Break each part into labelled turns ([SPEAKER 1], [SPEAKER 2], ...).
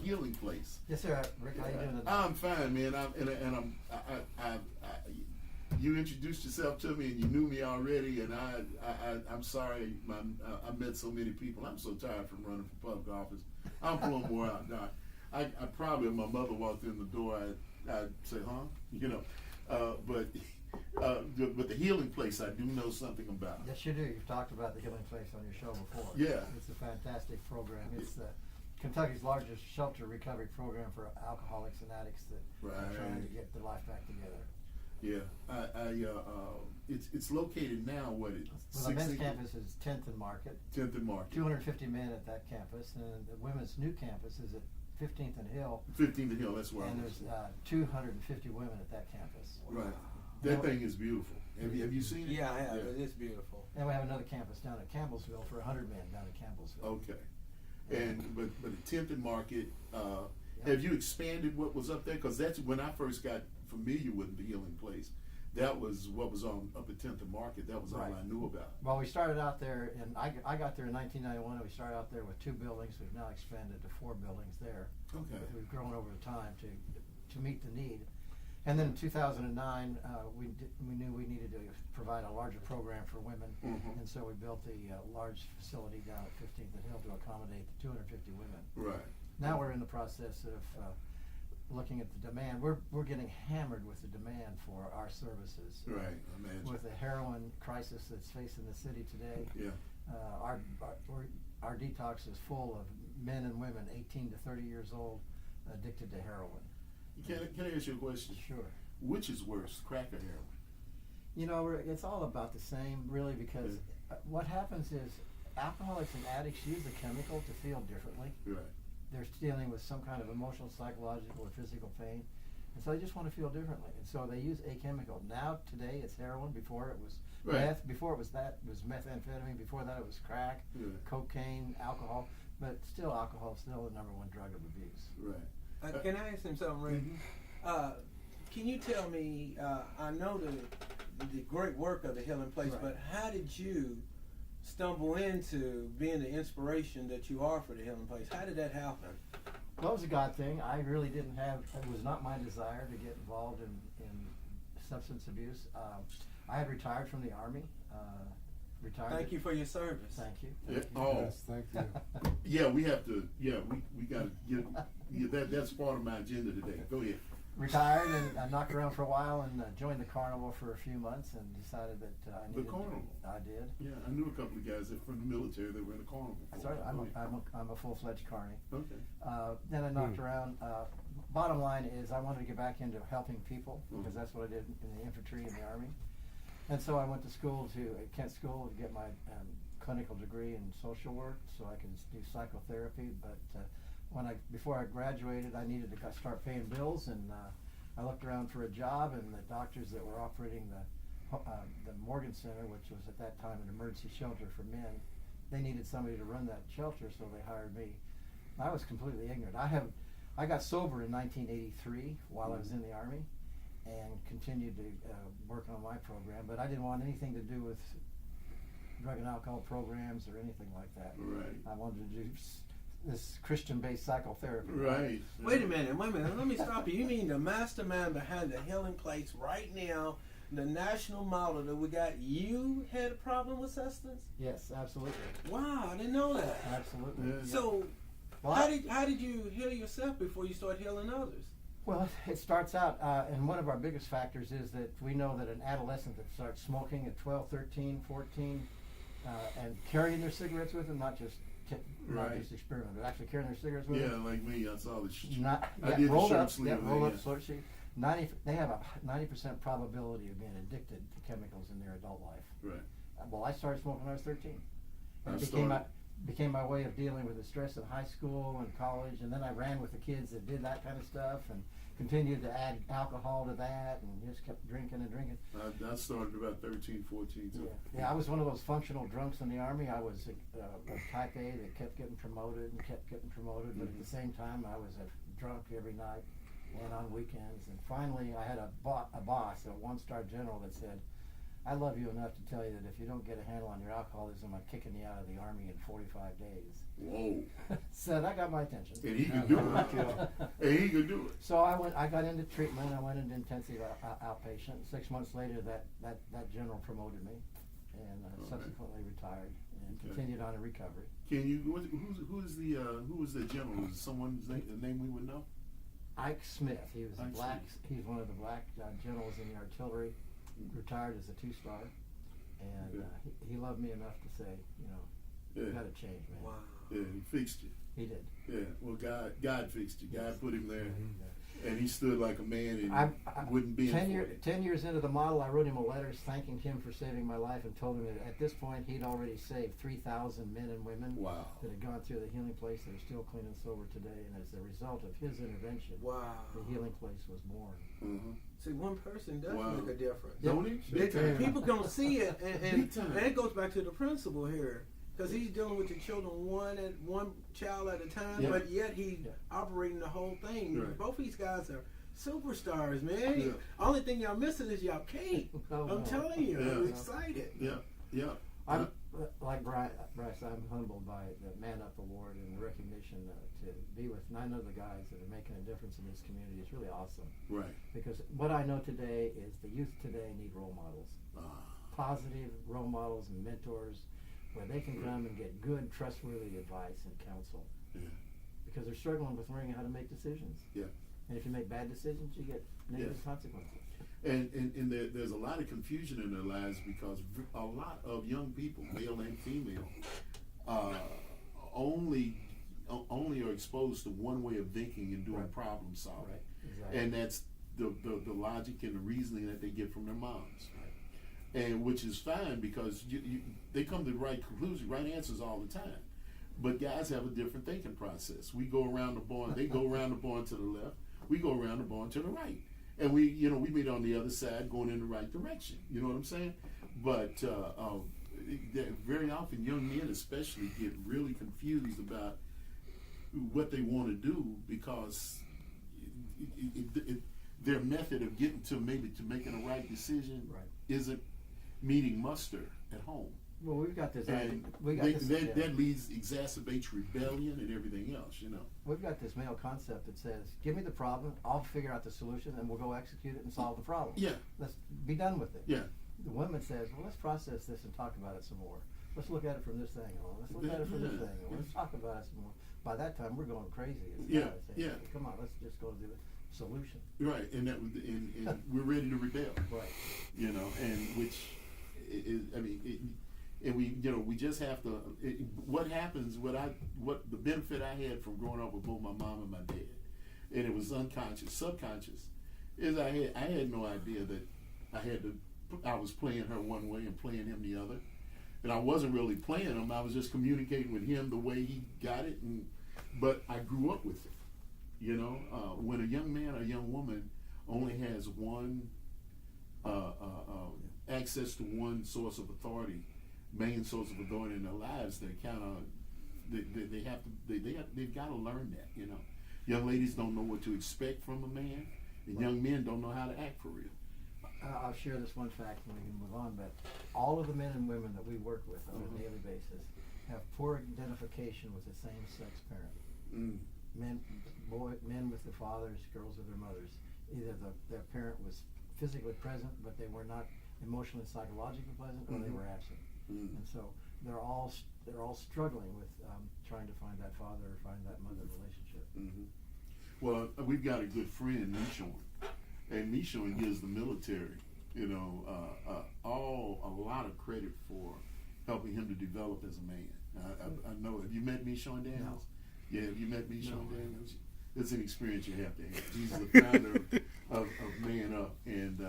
[SPEAKER 1] healing place.
[SPEAKER 2] Yes, sir. Rick, how you doing today?
[SPEAKER 1] I'm fine, man. You introduced yourself to me, and you knew me already. And I'm sorry, I met so many people. I'm so tired from running for public office. I'm pulling more out now. I probably, if my mother walked in the door, I'd say, huh? You know, but the healing place, I do know something about.
[SPEAKER 2] Yes, you do. You've talked about the Healing Place on your show before.
[SPEAKER 1] Yeah.
[SPEAKER 2] It's a fantastic program. It's Kentucky's largest shelter recovery program for alcoholics and addicts that are trying to get their life back together.
[SPEAKER 1] Yeah, it's located now. What it?
[SPEAKER 2] Well, the men's campus is 10th and Market.
[SPEAKER 1] 10th and Market.
[SPEAKER 2] 250 men at that campus, and the women's new campus is at 15th and Hill.
[SPEAKER 1] 15th and Hill. That's where.
[SPEAKER 2] And there's 250 women at that campus.
[SPEAKER 1] Right. That thing is beautiful. Have you seen it?
[SPEAKER 3] Yeah, I have. Yeah. It's beautiful.
[SPEAKER 2] And we have another campus down at Campbellsville for 100 men down at Campbellsville.
[SPEAKER 1] Okay. And but the 10th and Market. Have you expanded what was up there? Because that's when I first got familiar with the Healing Place. That was what was on up at 10th and Market. That was all I knew about.
[SPEAKER 2] Well, we started out there, and I got there in 1991, and we started out there with 2 buildings. We've now expanded to 4 buildings there.
[SPEAKER 1] Okay.
[SPEAKER 2] We've grown over time to meet the need. And then in 2009, we knew we needed to provide a larger program for women, and so we built the large facility down at 15th and Hill to accommodate the 250 women.
[SPEAKER 1] Right.
[SPEAKER 2] Now we're in the process of looking at the demand. We're getting hammered with the demand for our services.
[SPEAKER 1] Right, I imagine.
[SPEAKER 2] With the heroin crisis that's facing the city today, our detox is full of men and women 18 to 30 years old addicted to heroin.
[SPEAKER 1] Can I ask you a question?
[SPEAKER 2] Sure.
[SPEAKER 1] Which is worse, crack or heroin?
[SPEAKER 2] You know, it's all about the same, really, because what happens is alcoholics and addicts use a chemical to feel differently.
[SPEAKER 1] Right.
[SPEAKER 2] They're dealing with some kind of emotional, psychological, or physical pain, and so they just want to feel differently. And so they use a chemical. Now, today, it's heroin. Before it was meth. Before it was methamphetamine. Before that, it was crack, cocaine, alcohol. But still, alcohol is still the #1 drug of abuse.
[SPEAKER 1] Right.
[SPEAKER 3] Can I ask him something, Rick? Can you tell me? I know the great work of the Healing Place, but how did you stumble into being the inspiration that you are for the Healing Place? How did that happen?
[SPEAKER 2] Well, it was a God thing. I really didn't have, it was not my desire to get involved in substance abuse. I had retired from the Army.
[SPEAKER 3] Thank you for your service.
[SPEAKER 2] Thank you.
[SPEAKER 4] Yes, thank you.
[SPEAKER 1] We have to, we got to get, that's part of my agenda today. Go ahead.
[SPEAKER 2] Retired, and I knocked around for a while and joined the carnival for a few months and decided that I needed
[SPEAKER 1] the carnival?
[SPEAKER 2] I did.
[SPEAKER 1] Yeah, I knew a couple of guys that from the military that were in the carnival.
[SPEAKER 2] Sorry, I'm a full-fledged carny.
[SPEAKER 1] Okay.
[SPEAKER 2] Then I knocked around. Bottom line is I wanted to get back into helping people because that's what I did in the infantry and the Army. And so I went to school at Kent School to get my clinical degree in social work so I could do psychotherapy. But before I graduated, I needed to start paying bills, and I looked around for a job, and the doctors that were operating the Morgan Center, which was at that time an emergency shelter for men, they needed somebody to run that shelter, so they hired me. I was completely ignorant. I got sober in 1983 while I was in the Army, and continued to work on my program, but I didn't want anything to do with drug and alcohol programs or anything like that.
[SPEAKER 1] Right.
[SPEAKER 2] I wanted to do this Christian-based psychotherapy.
[SPEAKER 1] Right.
[SPEAKER 3] Wait a minute. Let me stop you. You mean the mastermind behind the Healing Place right now, the national model that we got, you had a problem with substance?
[SPEAKER 2] Yes, absolutely.
[SPEAKER 3] Wow, I didn't know that.
[SPEAKER 2] Absolutely.
[SPEAKER 3] So, how did you heal yourself before you start healing others?
[SPEAKER 2] Well, it starts out, and one of our biggest factors is that we know that an adolescent that starts smoking at 12, 13, 14, and carrying their cigarettes with them, not just experiment, but actually carrying their cigarettes with them.
[SPEAKER 1] Yeah, like me, I saw the
[SPEAKER 2] rolled
[SPEAKER 1] shirt
[SPEAKER 2] up,
[SPEAKER 1] sleeve.
[SPEAKER 2] rolled up short sleeve. They have a 90% probability of being addicted to chemicals in their adult life.
[SPEAKER 1] Right.
[SPEAKER 2] Well, I started smoking when I was 13. It became my way of dealing with the stress of high school and college, and then I ran with the kids that did that kind of stuff and continued to add alcohol to that and just kept drinking and drinking.
[SPEAKER 1] I started about 13, 14 too.
[SPEAKER 2] Yeah, I was one of those functional drunks in the Army. I was a type A that kept getting promoted and kept getting promoted, but at the same time I was a drunk every night and on weekends. And finally I had a boss, a one-star general, that said, I love you enough to tell you that if you don't get a handle on your alcoholism, I'm kicking you out of the Army in 45 days.
[SPEAKER 1] Whoa.
[SPEAKER 2] So that got my attention.
[SPEAKER 1] And he could do it. And he could do it.
[SPEAKER 2] So I got into treatment. I went into intensive outpatient. 6 months later, that general promoted me, and subsequently retired and continued on in recovery.
[SPEAKER 1] Can you? Who was the general? Is someone's name we would know?
[SPEAKER 2] Ike Smith. He was
[SPEAKER 1] Ike
[SPEAKER 2] black.
[SPEAKER 1] Smith.
[SPEAKER 2] He's one of the black generals in the artillery. Retired as a 2-star, and he loved me enough to say, you got to change, man.
[SPEAKER 3] Wow.
[SPEAKER 1] Yeah, he fixed you.
[SPEAKER 2] He did.
[SPEAKER 1] Yeah, well, God fixed you. God put him there, and he stood like a man and
[SPEAKER 2] I
[SPEAKER 1] wouldn't be
[SPEAKER 2] 10 years into the model, I wrote him a letter thanking him for saving my life, and told him that at this point he'd already saved 3,000 men and women that had gone through the healing place that are still clean and sober today, and as a result of his intervention, the healing place was born.
[SPEAKER 1] Mm-hmm.
[SPEAKER 3] See, one person does make a difference.
[SPEAKER 1] Don't he?
[SPEAKER 3] People don't see it, and it goes back to the principle here, because he's dealing with the children one child at a time, but yet he's operating the whole thing.
[SPEAKER 1] Right.
[SPEAKER 3] Both these guys are superstars, man. Yeah. Only thing y'all missing is y'all cake. I'm telling you, I'm excited.
[SPEAKER 1] Yeah.
[SPEAKER 2] I'm like Bryce. I'm humbled by the Man Up Award and the recognition to be with 9 other guys that are making a difference in this community. It's really awesome.
[SPEAKER 1] Right.
[SPEAKER 2] Because what I know today is the youth today need role models, positive role models and mentors, where they can come and get good, trustworthy advice and counsel. Yeah. Because they're struggling with learning how to make decisions. Yeah. And if you make bad decisions, you get negative consequences.
[SPEAKER 1] And there's a lot of confusion in their lives because a lot of young people, male and female, only are exposed to one way of thinking and doing problem solving. Right. Exactly. And that's the logic and the reasoning that they get from their moms. Right. And which is fine because they come to the right conclusion, right answers all the time. But guys have a different thinking process. We go around the barn, they go around the barn to the left, we go around the barn to the right. And we meet on the other side going in the right direction. You know what I'm saying? But very often young men especially get really confused about what they want to do because their method of getting to making a right decision isn't meeting muster at home.
[SPEAKER 2] Well, we've got this.
[SPEAKER 1] And that exacerbates rebellion and everything else,
[SPEAKER 2] We've got this male concept that says, give me the problem, I'll figure out the solution, and we'll go execute it and solve the problem. Yeah. Let's be done with it. Yeah. The woman says, well, let's process this and talk about it some more. Let's look at it from this angle. Let's look at it from this angle. Let's talk about it some more. By that time, we're going crazy. Come on, let's just go to the solution. Right, and we're ready to rebel. Right. And which is, and we just have to. What happens? What the benefit I had from growing up with both my mom and my dad, and it was unconscious, subconscious, is I had no idea that I was playing her one way and playing him the other, and I wasn't really playing him. I was just communicating with him the way he got it, but I grew up with it. When a young man or a young woman only has one access to one source of authority. Main source of authority in their lives, they've got to learn that. Young ladies don't know what to expect from a man, and young men don't know how to act for real. I'll share this one fact and we can move on, but all of the men and women that we work with on a daily basis have poor identification with the same-sex parent. Men with their fathers, girls with their mothers. Either their parent was physically present, but they were not emotionally, psychologically present, or they were absent. And so they're all struggling with trying to find that father or find that mother relationship.
[SPEAKER 1] Well, we've got a good friend, Mishon, and Mishon gives the military, a lot of credit for helping him to develop as a man. I know. Have you met Mishon Daniels? No. Yeah, have you met Mishon Daniels? It's an experience you have to have. He's the founder of Man Up, and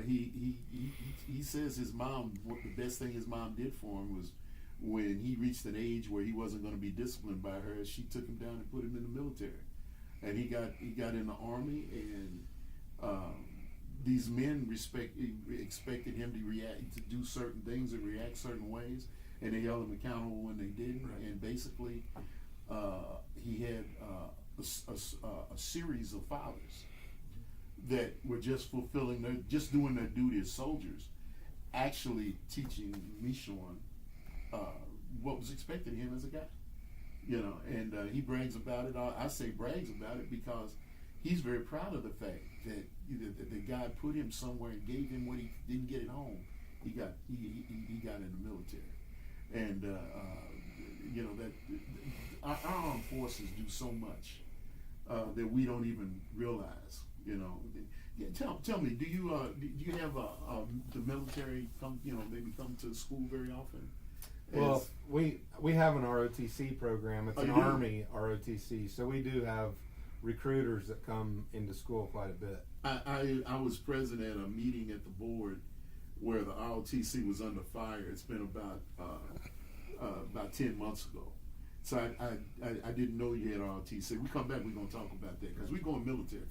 [SPEAKER 1] he says his mom, the best thing his mom did for him was when he reached an age where he wasn't going to be disciplined by her, she took him down and put him in the military, and he got in the Army, and these men expected him to do certain things and react certain ways, and they held him accountable when they didn't, and basically he had a series of fathers that were just doing their duty as soldiers, actually teaching Michon what was expected of him as a guy. You know, and he brags about it. I say brags about it because he's very proud of the fact that God put him somewhere and gave him what he didn't get at home. He got in the military, and you know that our armed forces do so much that we don't even realize. You know, yeah, tell me, do you have the military come maybe come to school very often?
[SPEAKER 4] Well, we have an ROTC program. It's an Army ROTC, so we do have recruiters that come into school quite a bit.
[SPEAKER 1] I was present at a meeting at the board where the ROTC was under fire. It's been about 10 months ago. So I didn't know you had ROTC. We come back, we're going to talk about that because we're going military.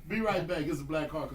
[SPEAKER 1] Be right back. It's the Black Hawk